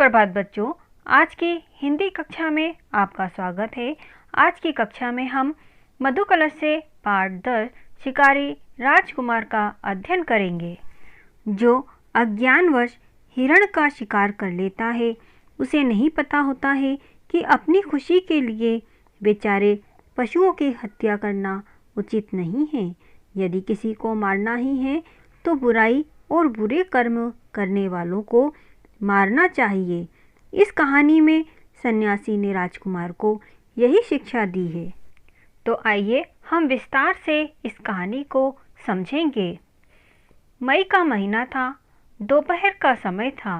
सुप्रभात बच्चों। आज की हिंदी कक्षा में आपका स्वागत है। आज की कक्षा में हम मधु कलश से पाठ 10 शिकारी राजकुमार का अध्ययन करेंगे। जो अज्ञानवश हिरण का शिकार कर लेता है, उसे नहीं पता होता है कि अपनी खुशी के लिए बेचारे पशुओं की हत्या करना उचित नहीं है। यदि किसी को मारना ही है तो बुराई और बुरे कर्म करने वालों को मारना चाहिए। इस कहानी में सन्यासी ने राजकुमार को यही शिक्षा दी है। तो आइए हम विस्तार से इस कहानी को समझेंगे। मई का महीना था। दोपहर का समय था।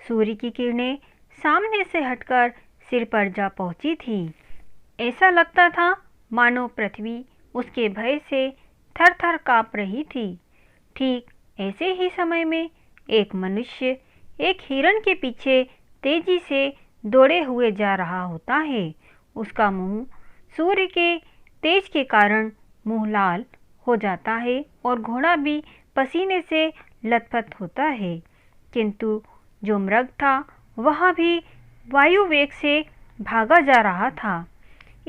सूर्य की किरणें सामने से हटकर सिर पर जा पहुंची थी। ऐसा लगता था मानो पृथ्वी उसके भय से थर-थर कांप रही थी। ठीक ऐसे ही समय में एक मनुष्य एक हिरण के पीछे तेजी से दौड़े हुए जा रहा होता है। उसका मुंह सूर्य के तेज के कारण मुंह लाल हो जाता है और घोड़ा भी पसीने से लथपथ होता है। किंतु जो मृग था वह भी वायु वेग से भागा जा रहा था।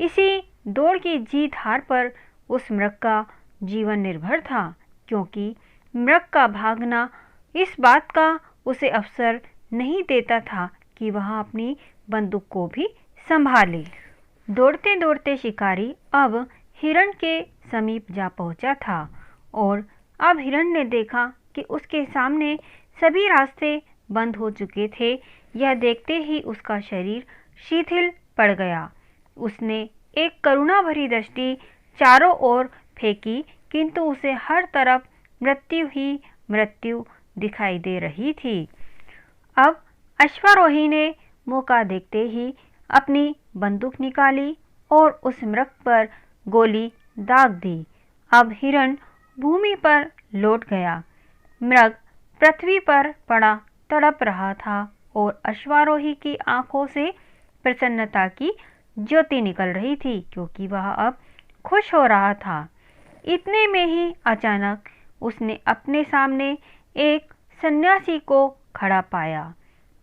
इसी दौड़ की जीत हार पर उस मृग का जीवन निर्भर था, क्योंकि मृग का भागना इस बात का उसे अवसर नहीं देता था कि वह अपनी बंदूक को भी संभाले। दौड़ते दौड़ते शिकारी अब हिरण के समीप जा पहुंचा था और अब हिरण ने देखा कि उसके सामने सभी रास्ते बंद हो चुके थे। यह देखते ही उसका शरीर शिथिल पड़ गया। उसने एक करुणा भरी दृष्टि चारों ओर फेंकी, किंतु उसे हर तरफ मृत्यु ही मृत्यु दिखाई दे रही थी। अब अश्वारोही ने मौका देखते ही अपनी बंदूक निकाली और उस मृग पर गोली दाग दी। अब हिरण भूमि पर लौट गया। मृग पृथ्वी पर पड़ा तड़प रहा था और अश्वारोही की आंखों से प्रसन्नता की ज्योति निकल रही थी, क्योंकि वह अब खुश हो रहा था। इतने में ही अचानक उसने अपने सामने एक सन्यासी को खड़ा पाया।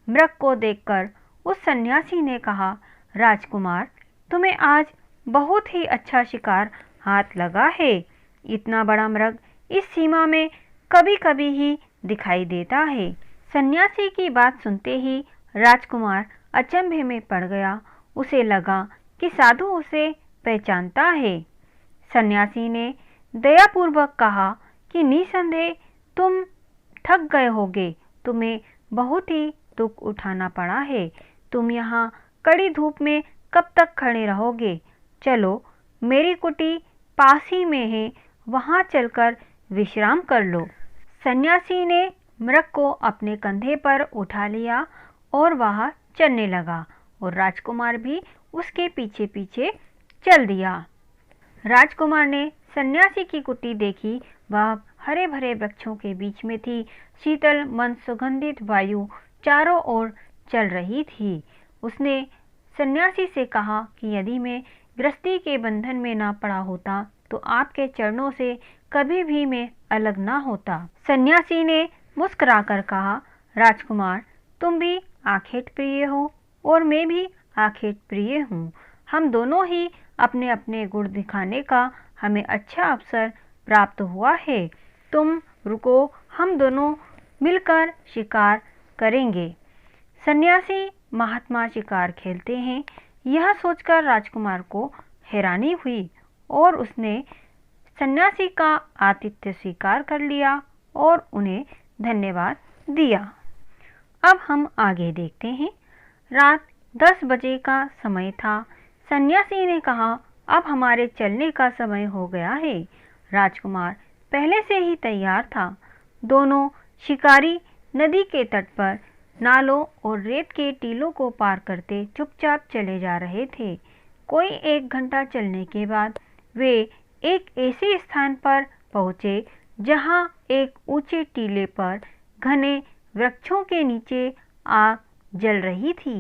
मृग को देखकर उस सन्यासी ने कहा, राजकुमार, तुम्हें आज बहुत ही अच्छा शिकार हाथ लगा है। इतना बड़ा मृग इस सीमा में कभी कभी ही दिखाई देता है। सन्यासी की बात सुनते ही राजकुमार अचंभे में पड़ गया। उसे लगा कि साधु उसे पहचानता है। सन्यासी ने दयापूर्वक कहा कि निसंदेह तुम थक गए होगे। तुम्हें बहुत ही दुख उठाना पड़ा है। तुम यहाँ कड़ी धूप में कब तक खड़े रहोगे? चलो, मेरी कुटी पास ही में है, वहाँ चलकर विश्राम कर लो। सन्यासी ने मृग को अपने कंधे पर उठा लिया और वह चलने लगा और राजकुमार भी उसके पीछे पीछे चल दिया। राजकुमार ने सन्यासी की कुटी देखी। वह हरे भरे वृक्षों के बीच में थी। शीतल मन सुगंधित वायु चारों ओर चल रही थी। उसने सन्यासी से कहा कि यदि मैं गृहस्थी के बंधन में ना पड़ा होता तो आपके चरणों से कभी भी मैं अलग ना होता। सन्यासी ने मुस्कुराकर कहा, राजकुमार, तुम भी आखेट प्रिय हो और मैं भी आखेट प्रिय हूँ। हम दोनों ही अपने अपने गुण दिखाने का हमें अच्छा अवसर प्राप्त हुआ है। तुम रुको, हम दोनों मिलकर शिकार करेंगे। सन्यासी महात्मा शिकार खेलते हैं, यह सोचकर राजकुमार को हैरानी हुई और उसने सन्यासी का आतिथ्य स्वीकार कर लिया और उन्हें धन्यवाद दिया। अब हम आगे देखते हैं। रात 10 बजे का समय था। सन्यासी ने कहा, अब हमारे चलने का समय हो गया है। राजकुमार पहले से ही तैयार था। दोनों शिकारी नदी के तट पर नालों और रेत के टीलों को पार करते चुपचाप चले जा रहे थे। कोई 1 घंटा चलने के बाद वे एक ऐसे स्थान पर पहुँचे जहाँ एक ऊंचे टीले पर घने वृक्षों के नीचे आग जल रही थी।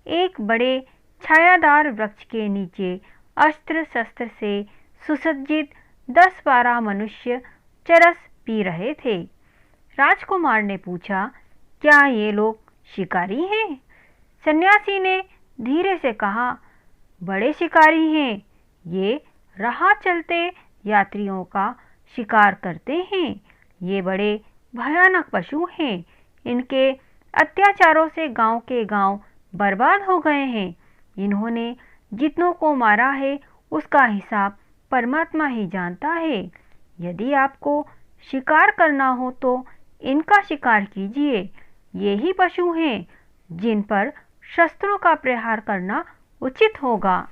एक बड़े छायादार वृक्ष के नीचे अस्त्र शस्त्र से सुसज्जित 10-12 मनुष्य चरस पी रहे थे। राजकुमार ने पूछा, क्या ये लोग शिकारी हैं? सन्यासी ने धीरे से कहा, बड़े शिकारी हैं, ये राह चलते यात्रियों का शिकार करते हैं। ये बड़े भयानक पशु हैं। इनके अत्याचारों से गांव के गांव बर्बाद हो गए हैं। इन्होंने जितनों को मारा है उसका हिसाब परमात्मा ही जानता है। यदि आपको शिकार करना हो तो इनका शिकार कीजिए। ये ही पशु हैं जिन पर शस्त्रों का प्रहार करना उचित होगा।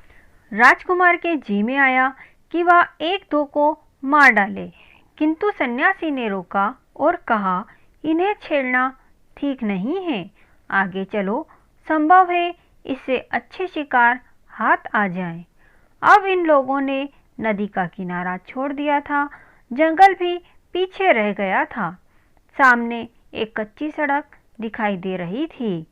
राजकुमार के जी में आया कि वह एक दो को मार डाले, किंतु सन्यासी ने रोका और कहा, इन्हें छेड़ना ठीक नहीं है। आगे चलो, संभव है इससे अच्छे शिकार हाथ आ जाएं। अब इन लोगों ने नदी का किनारा छोड़ दिया था। जंगल भी पीछे रह गया था। सामने एक कच्ची सड़क दिखाई दे रही थी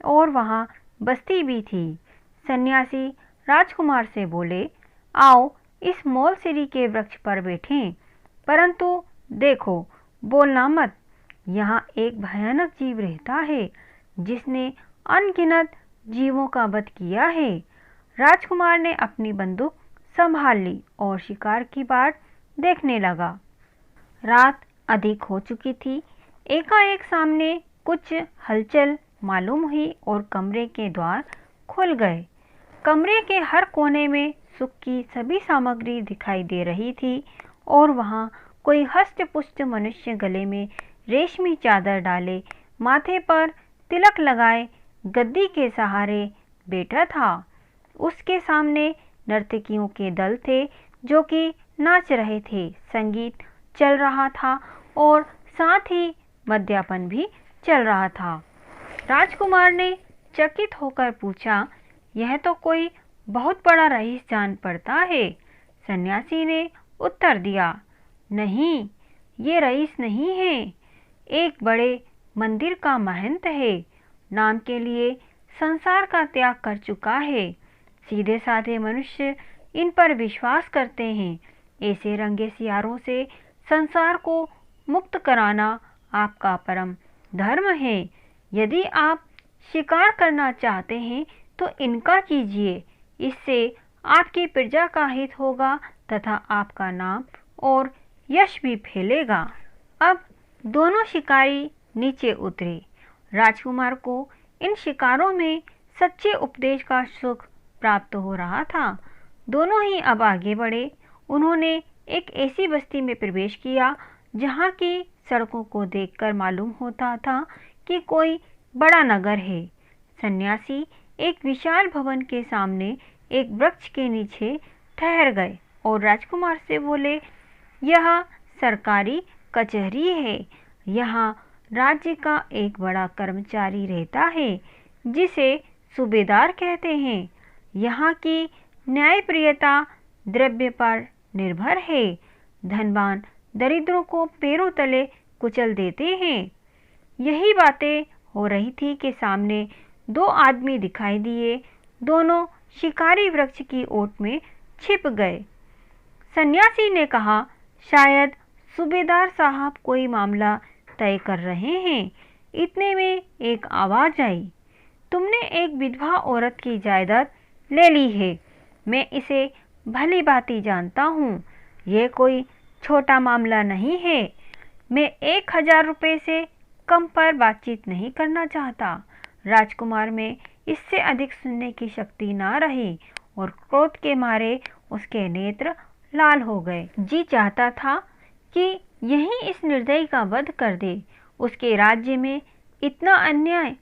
और वहाँ बस्ती भी थी। सन्यासी राजकुमार से बोले, आओ इस मौलसिरी के वृक्ष पर बैठें, परंतु देखो, बोलना मत। यहाँ एक भयानक जीव रहता है जिसने अनगिनत जीवों का वध किया है। राजकुमार ने अपनी बंदूक संभाल ली और शिकार की बाट देखने लगा। रात अधिक हो चुकी थी। एकाएक सामने कुछ हलचल मालूम हुई और कमरे के द्वार खुल गए। कमरे के हर कोने में सुख की सभी सामग्री दिखाई दे रही थी और वहाँ कोई हष्ट-पुष्ट मनुष्य गले में रेशमी चादर डाले, माथे पर तिलक लगाए, गद्दी के सहारे बैठा था। उसके सामने नर्तकियों के दल थे जो कि नाच रहे थे। संगीत चल रहा था और साथ ही मद्यपान भी चल रहा था। राजकुमार ने चकित होकर पूछा, यह तो कोई बहुत बड़ा रईस जान पड़ता है। सन्यासी ने उत्तर दिया, नहीं, ये रईस नहीं है, एक बड़े मंदिर का महंत है। नाम के लिए संसार का त्याग कर चुका है। सीधे साधे मनुष्य इन पर विश्वास करते हैं। ऐसे रंगे सियारों से संसार को मुक्त कराना आपका परम धर्म है। यदि आप शिकार करना चाहते हैं तो इनका कीजिए। इससे आपकी प्रजा का हित होगा तथा आपका नाम और यश भी फैलेगा। अब दोनों शिकारी नीचे उतरे। राजकुमार को इन शिकारों में सच्चे उपदेश का सुख प्राप्त हो रहा था। दोनों ही अब आगे बढ़े। उन्होंने एक ऐसी बस्ती में प्रवेश किया जहाँ की सड़कों को देखकर मालूम होता था कि कोई बड़ा नगर है। सन्यासी एक विशाल भवन के सामने एक वृक्ष के नीचे ठहर गए और राजकुमार से बोले, यह सरकारी कचहरी है। यहाँ राज्य का एक बड़ा कर्मचारी रहता है जिसे सूबेदार कहते हैं। यहाँ की न्यायप्रियता द्रव्य पर निर्भर है। धनवान दरिद्रों को पैरों तले कुचल देते हैं। यही बातें हो रही थी कि सामने दो आदमी दिखाई दिए। दोनों शिकारी वृक्ष की ओट में छिप गए। सन्यासी ने कहा, शायद सूबेदार साहब कोई मामला तय कर रहे हैं। इतने में एक आवाज़ आई, तुमने एक विधवा औरत की जायदाद ले ली है। मैं इसे भली भांति जानता हूँ। यह कोई छोटा मामला नहीं है। मैं 1000 रुपये से कम पर बातचीत नहीं करना चाहता। राजकुमार में इससे अधिक सुनने की शक्ति ना रही और क्रोध के मारे उसके नेत्र लाल हो गए। जी चाहता था कि यहीं इस निर्दयी का वध कर दे। उसके राज्य में इतना अन्याय।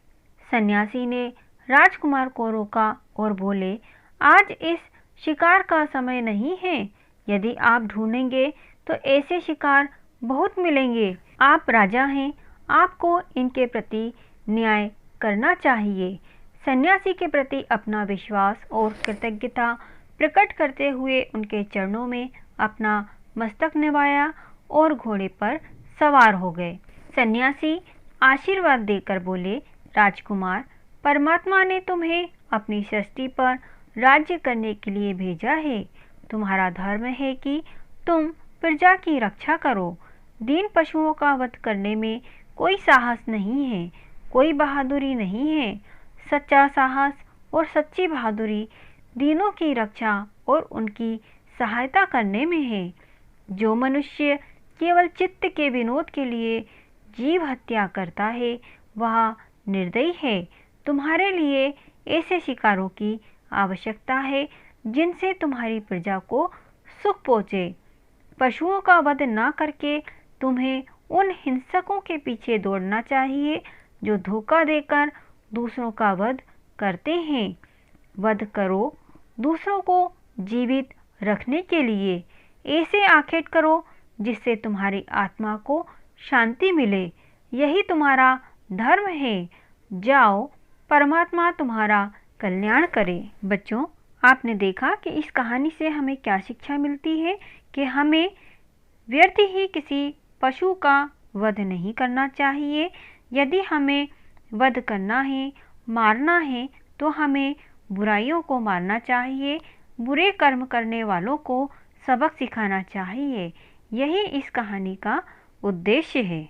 सन्यासी ने राजकुमार को रोका और बोले, आज इस शिकार का समय नहीं है। यदि आप ढूंढेंगे तो ऐसे शिकार बहुत मिलेंगे। आप राजा हैं, आपको इनके प्रति न्याय करना चाहिए। सन्यासी के प्रति अपना विश्वास और कृतज्ञता प्रकट करते हुए उनके चरणों में अपना मस्तक निभाया और घोड़े पर सवार हो गए। सन्यासी आशीर्वाद देकर बोले, राजकुमार, परमात्मा ने तुम्हें अपनी सृष्टि पर राज्य करने के लिए भेजा है। तुम्हारा धर्म है कि तुम प्रजा की रक्षा करो। दीन पशुओं का वध करने में कोई साहस नहीं है, कोई बहादुरी नहीं है। सच्चा साहस और सच्ची बहादुरी दीनों की रक्षा और उनकी सहायता करने में है। जो मनुष्य केवल चित्त के विनोद के लिए जीव हत्या करता है वह निर्दयी है। तुम्हारे लिए ऐसे शिकारों की आवश्यकता है जिनसे तुम्हारी प्रजा को सुख पहुँचे। पशुओं का वध न करके तुम्हें उन हिंसकों के पीछे दौड़ना चाहिए जो धोखा देकर दूसरों का वध करते हैं। वध करो दूसरों को जीवित रखने के लिए। ऐसे आखेट करो जिससे तुम्हारी आत्मा को शांति मिले। यही तुम्हारा धर्म है। जाओ, परमात्मा तुम्हारा कल्याण करे। बच्चों, आपने देखा कि इस कहानी से हमें क्या शिक्षा मिलती है कि हमें व्यर्थ ही किसी पशु का वध नहीं करना चाहिए। यदि हमें वध करना है, मारना है, तो हमें बुराइयों को मारना चाहिए, बुरे कर्म करने वालों को सबक सिखाना चाहिए। यही इस कहानी का उद्देश्य है।